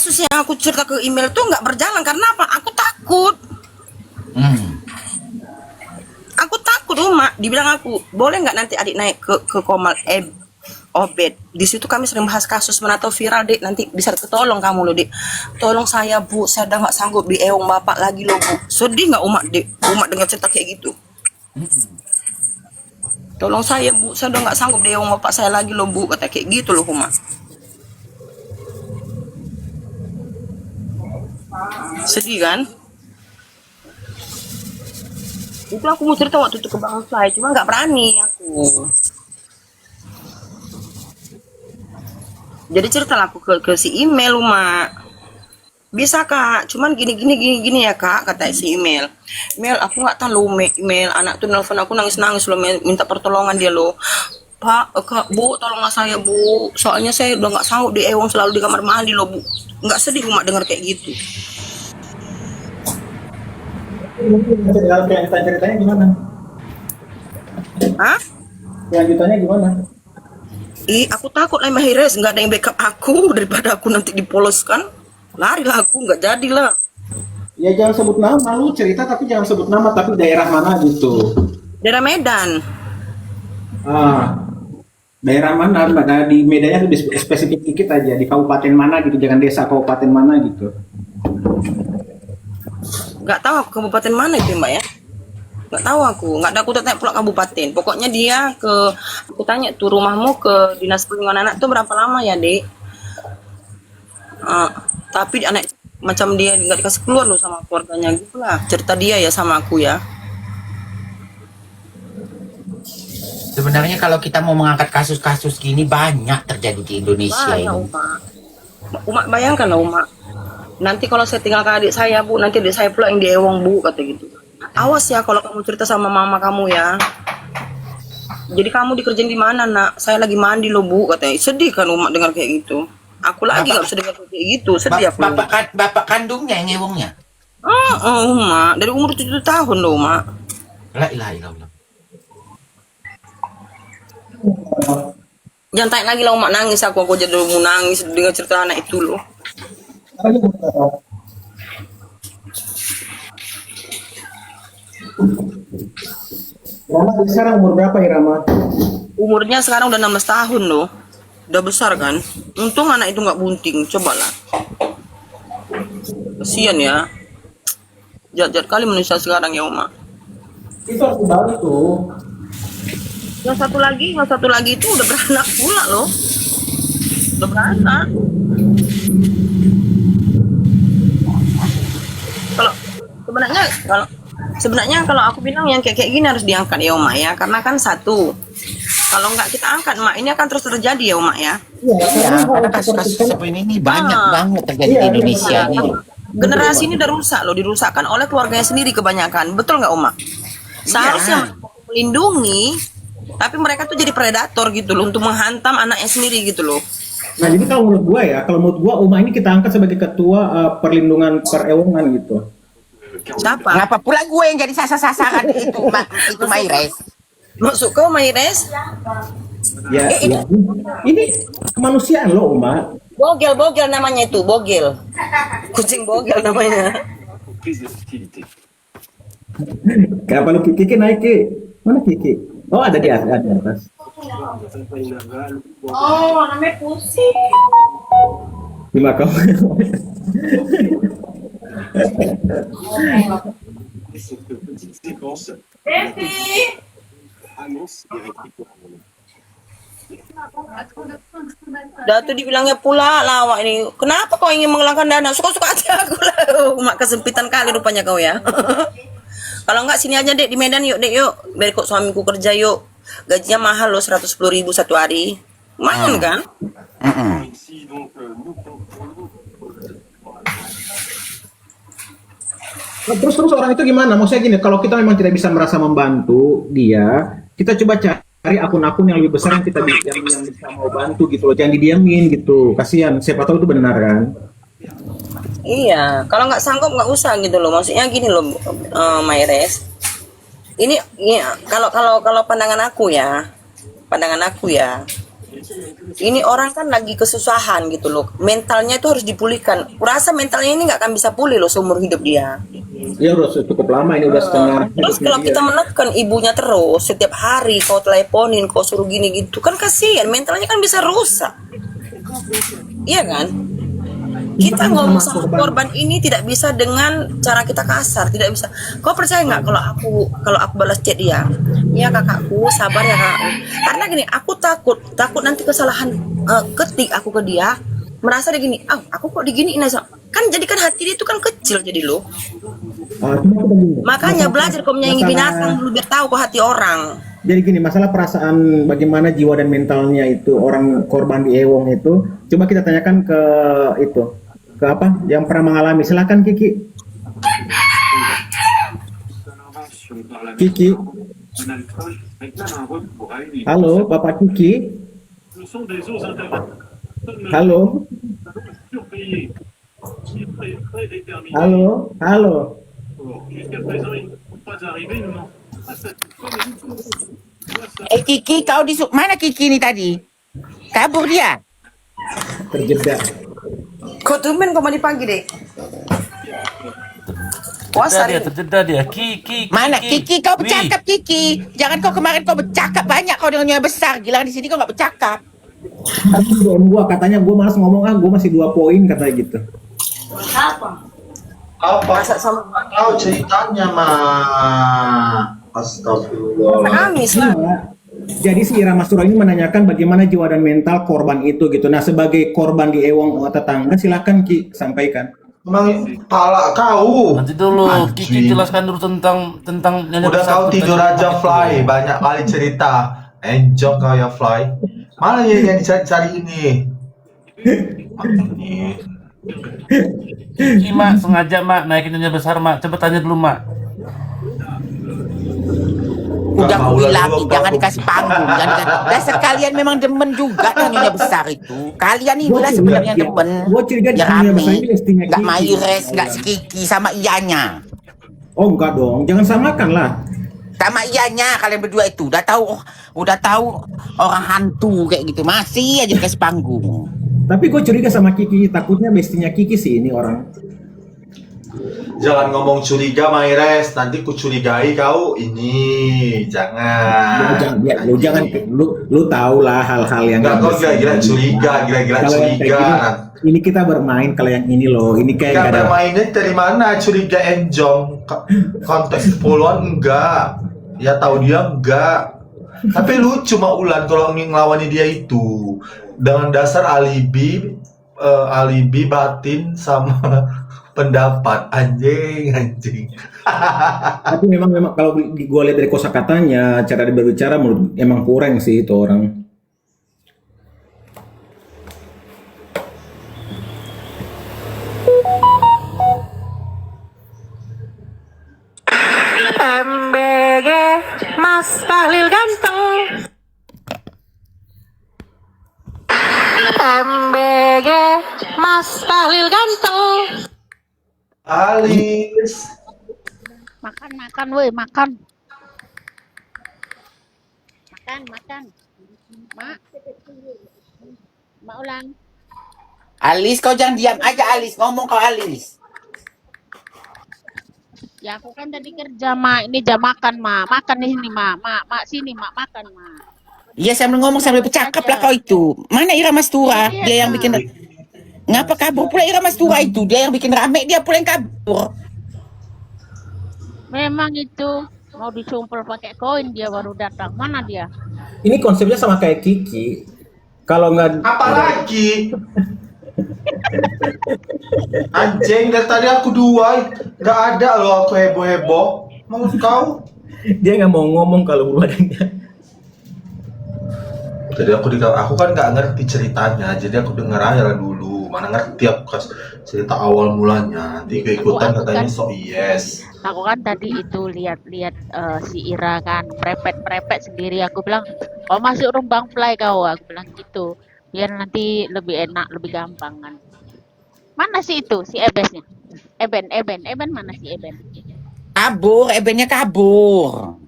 kasus yang aku cerita ke email tuh nggak berjalan karena apa? Aku takut. Aku takut Uma. Dibilang aku boleh nggak nanti adik naik ke Komal Obed. Di situ kami sering bahas kasus mana tahu viral dek. Nanti bisa ketolong kamu loh dek. Tolong saya bu, saya udah nggak sanggup di ewang bapak lagi loh bu. Sedih nggak Uma dek? Uma dengar cerita kayak gitu. Tolong saya bu, saya udah nggak sanggup di ewang bapak saya lagi loh bu. Kata kayak gitu loh Uma. Sedih kan? Itu aku mau cerita waktu itu ke Bang Fly, cuma nggak berani aku. Jadi ceritalah aku ke si email Uma. Bisa kak, cuman gini ya kak, kata si email. Email aku nggak tahu lo email anak tuh nelfon aku nangis lo minta pertolongan dia lo. Pak, kak, bu, tolonglah saya bu. Soalnya saya udah nggak sanggup di ewang selalu di kamar mandi lo bu. Nggak sedih Uma dengar kayak gitu. Ceritanya gimana? Hah? Lanjutannya gimana? Aku takut lah Mahires nggak ada yang backup aku daripada aku nanti dipoloskan. Larilah aku nggak jadilah. Ya jangan sebut nama, lu cerita tapi jangan sebut nama, tapi daerah mana gitu. Daerah Medan. Daerah mana? Nah, di Medannya lebih spesifik dikit aja, di kabupaten mana gitu, jangan desa kabupaten mana gitu. Nggak tahu aku kabupaten mana itu mbak ya. Nggak tahu aku, nggak ada aku tanya pula kabupaten. Pokoknya dia aku tanya tuh rumahmu ke dinas perlindungan anak tuh berapa lama ya dek? Tapi anak macam dia nggak dikasih keluar loh sama keluarganya gitu lah. Cerita dia ya sama aku ya. Sebenarnya kalau kita mau mengangkat kasus-kasus gini banyak terjadi di Indonesia Banyak ini. Uma bayangkan lah Uma. Nanti kalau saya tinggal ke adik saya bu, nanti adik saya pula yang di ewang bu kata gitu. Awas ya kalau kamu cerita sama mama kamu ya. Jadi kamu dikerjain di mana nak? Saya lagi mandi loh bu katanya. Sedih kan Uma dengar kayak gitu. Aku lagi nggak bisa dengar kayak gitu. Sedih aku. Bapak kandungnya yang ngewongnya. Uma dari umur 7 tahun loh Uma. La ilaha illallah. Jangan tanya lagi lah Uma nangis aku jadi mau nangis dengar cerita anak itu loh. Rama sekarang umur berapa ya Rama? Umurnya sekarang udah 16 tahun loh. Udah besar kan? Untung anak itu nggak bunting. Cobalah. Kasian ya. Jahat-jahat kali manusia sekarang ya Uma. Itu harus dibantu. Yang satu lagi itu udah beranak pula loh. Udah beranak. Kalau sebenarnya kalau aku bilang yang kayak gini harus diangkat ya Uma ya, karena kan satu, kalau nggak kita angkat Mak ini akan terus terjadi ya Uma ya. Iya, karena kasus-kasus seperti ini banyak banget terjadi di Indonesia ini. Generasi ini udah rusak loh, dirusakkan oleh keluarganya sendiri kebanyakan, betul nggak Uma? Seharusnya melindungi, tapi mereka tuh jadi predator gitu loh untuk menghantam anaknya sendiri gitu loh. Nah jadi kalau menurut gua Uma ini kita angkat sebagai ketua perlindungan perewangan gitu. Siapa? Ngapa pula gue yang jadi sasaran itu Maires? Masuk ke Maires? Ya, ini kemanusiaan loh Uma. Bogel namanya itu, bogel. Kucing bogel namanya. Kayak lu Kiki naik Ki? Mana Kiki? Oh ada di atas. Oh, namanya pusing. Gimana kamu? Devi. Dah tuh dibilangnya pula lawak ini. Kenapa kau ingin menghilangkan dana? Suka-suka aja aku lah. Mak kesempitan kali rupanya kau ya. Kalau enggak sini aja dek di Medan yuk dek yuk. Biar kok suamiku kerja yuk. Gajinya mahal loh 110.000 satu hari. Lumayan kan? Nah, terus orang itu gimana? Maksudnya gini, kalau kita memang tidak bisa merasa membantu dia, kita coba cari akun-akun yang lebih besar yang kita yang bisa mau bantu gitu loh, jangan didiamin gitu. Kasihan, siapa tahu itu benar kan? Iya, kalau nggak sanggup nggak usah gitu loh. Maksudnya gini loh, Maires. Ini kalau pandangan aku ya, Ini orang kan lagi kesusahan gitu loh. Mentalnya itu harus dipulihkan. Kurasa mentalnya ini nggak akan bisa pulih loh seumur hidup dia. Dia udah cukup lama ini udah setengah. Terus hidupnya kalau dia. kita menekan ibunya terus setiap hari kau teleponin, kau suruh gini gitu kan kasihan, mentalnya kan bisa rusak. Iya kan? Kita Bahkan ngomong sama sama korban ini tidak bisa dengan cara kita kasar, tidak bisa. Kau percaya nggak kalau aku balas chat dia? Ya kakakku, sabar ya kakakku. Karena gini, aku takut nanti kesalahan ketik aku ke dia, merasa dia gini, aku kok diginiin aja. Kan jadi kan hati dia itu kan kecil jadi loh. Cuma kita gini, Makanya masalah- belajar kau menyayangi masalah- binatang dulu biar tahu kau hati orang. Jadi gini, masalah perasaan bagaimana jiwa dan mentalnya itu orang korban di Ewong itu, coba kita tanyakan ke itu, ke apa yang pernah mengalami. Silakan Kiki. Kiki. Halo, Bapak Kiki. Halo. Halo, halo. Kiki, kau mana Kiki ini tadi? Kabur dia. Terjeda. Kau tumben kau mandi pagi deh. Puasa deh. Terjeda dia. Kiki. Mana Kiki? Kau bercakap Kiki. Jangan kau kemarin kau bercakap banyak kau dengan nyonya besar. Gila di sini kau nggak bercakap. Tapi DM gua katanya gua malas ngomong, gua masih 2 poin katanya gitu. Apa Masa sama tahu ceritanya mah? Astagfirullah. Nangis lah. Jadi si Ira Mastura ini menanyakan bagaimana jiwa dan mental korban itu gitu. Nah, sebagai korban di Ewong tetangga, silakan Ki sampaikan. Emang pala kau. Nanti dulu Anjing. Kiki jelaskan dulu tentang nyonya Udah besar kau tidur tentang aja itu. Fly, banyak kali cerita. Enjok kau ya Fly. Mana yang dicari-cari ini? Ini. Kiki mak sengaja mak naikin nyonya besar mak. Coba tanya dulu mak. Udah Nggak mau aku lah bilang dulu, jangan Pak. dikasih panggung. Dasar kalian memang demen juga kan nyonya besar itu. Kalian inilah sebenarnya yang demen. Gua curiga di Ya nyonya rame. besar ini istrinya Nggak Kiki. Maires, nggak si Kiki sama ianya. Oh enggak dong, jangan samakan lah. Sama ianya kalian berdua itu udah tahu orang hantu kayak gitu masih aja dikasih panggung. Tapi gue curiga sama Kiki, takutnya bestinya Kiki sih ini orang. Jangan ngomong curiga Maires, nanti ku curigai kau ini. Jangan. Lu tahu lah hal-hal yang Enggak, kau bersih. gila-gila curiga, gila-gila Kalau yang kayak curiga. gini, ini kita bermain. Kalau yang ini loh, ini kayak Enggak nggak ada. bermainnya dari mana curiga enjong konteks puluhan enggak, ya tahu dia enggak, tapi lucu mah Ulan kalau ngelawannya dia itu dengan dasar alibi batin sama pendapat anjing. Tapi memang kalau gue lihat dari kosakatanya, cara dia berbicara menurut emang kurang sih itu orang. MBG Mas Bahlil ganteng. MBG Mas Bahlil ganteng. Alis Makan woi makan. Makan. Mak Ulan. Alis kau jangan diam aja Alis, ngomong kau Alis. Ya aku kan tadi kerja mak, ini jam makan mak. Makan di sini mak sini mak makan mak. Iya sambil ngomong sambil bercakap lah kau itu. Mana Ira Mastura? Iya, Dia yang bikin. Ngapa kabur pula Ira Mastura itu? Dia yang bikin rame, dia pula yang kabur. Memang itu mau disumpel pakai koin dia baru datang. Mana dia? Ini konsepnya sama kayak Kiki. Kalau nggak apalagi anjing dari tadi aku dua nggak ada loh aku heboh menurut kau. dia nggak mau ngomong kalau belum adanya. Jadi aku kan nggak ngerti ceritanya, jadi aku denger aja dulu. Mana ngerti aku kas cerita awal mulanya. Nanti keikutan Aku katanya kan- so yes. Aku kan tadi itu lihat si Ira kan prepet sendiri. Aku bilang, kau masuk rumbang fly kau. Aku bilang gitu. Biar nanti lebih enak, lebih gampang kan. Mana sih itu si Ebesnya? Eben mana si Eben? Kabur, Ebennya kabur.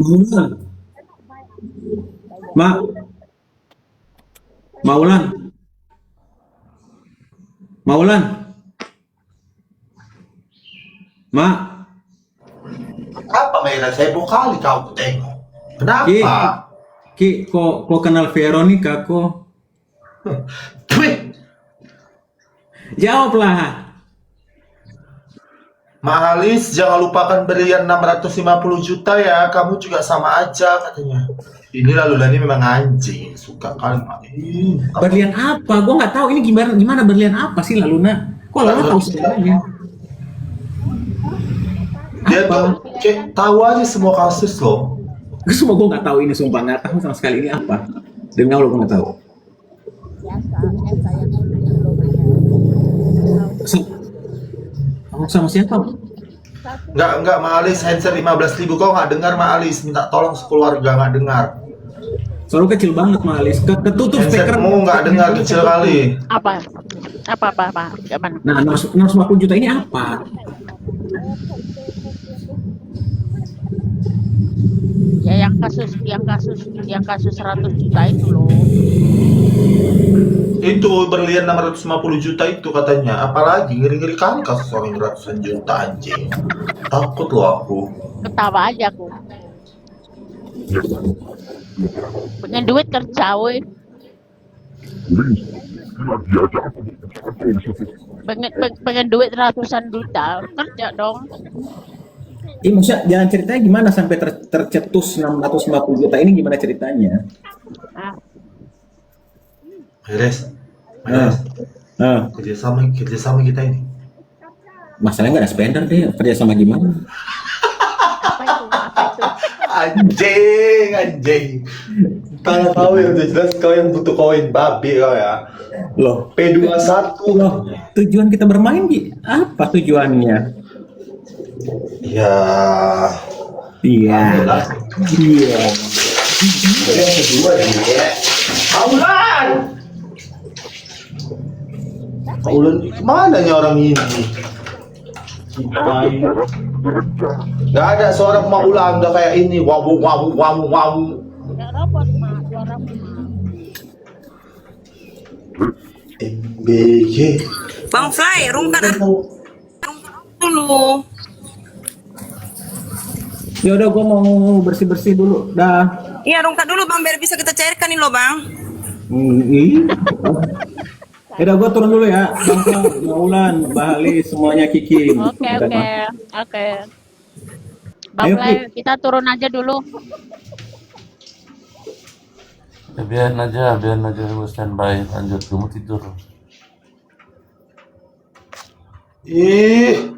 Maulan. Mak. Maulan. Maulan. Mak. Apa Mira? Saya kali kau tengok. Ki. Kenapa? Ki, kok kenal Veronica kok? Twit. Jawablah. Mahalis, jangan lupakan berlian 650 juta ya. Kamu juga sama aja katanya. Ini lalu Lani memang anjing, suka kali Mak. Berlian apa? Gue nggak tahu ini gimana berlian apa sih Laluna? Kok Laluna tahu sebenarnya? Dia Apa? tuh kayak tahu aja semua kasus loh. Semua gue nggak tahu ini, sumpah nggak tahu sama sekali ini apa. Demi Allah gue nggak tahu. Sama siapa? Enggak Mahalis, handset 15.000 kau nggak dengar Mahalis, minta tolong sekeluarga nggak dengar. Soalnya kecil banget Malis. Ketutup speaker. Handsetmu nggak dengar, kecil kali. Apa? Gimana? Nah, 650 juta ini apa? Ya yang kasus 100 juta itu loh. Itu berlian 650 juta itu katanya. Apalagi ngeri-ngeri kali kasus orang ratusan juta anjing. Takut loh aku. Ketawa aja aku. Pengen duit kerja woi. Pengen duit ratusan juta kerja dong. Maksudnya jangan ceritanya gimana sampai tercetus 650 juta ini gimana ceritanya? Nah, Beres. Kerjasama kita ini. Masalahnya nggak ada spender deh, kerja sama gimana? apa itu? Anjing. Kalau tahu yang jelas kau yang butuh koin babi kau ya. Loh, P21 loh, tujuan kita bermain apa tujuannya? Ya. Iya. Iya. Yang kedua ya. Aulan kemana nih orang ini? Gak ada suara Maulan udah kayak ini. Wow. Nggak dapat mah suara mah. MBG. Bang Fly, rungkat dulu. Ya udah, gue mau bersih dulu. Dah. Iya, rungkat dulu Bang, biar bisa kita cairkan nih loh Bang. Ya udah, gue turun dulu ya. Bang Maulan, Bahali, semuanya Kiki. Oke. Bang Ayo, Play, Ki. kita turun aja dulu. Ya, biarin aja gue standby, lanjut gue mau tidur. Ih,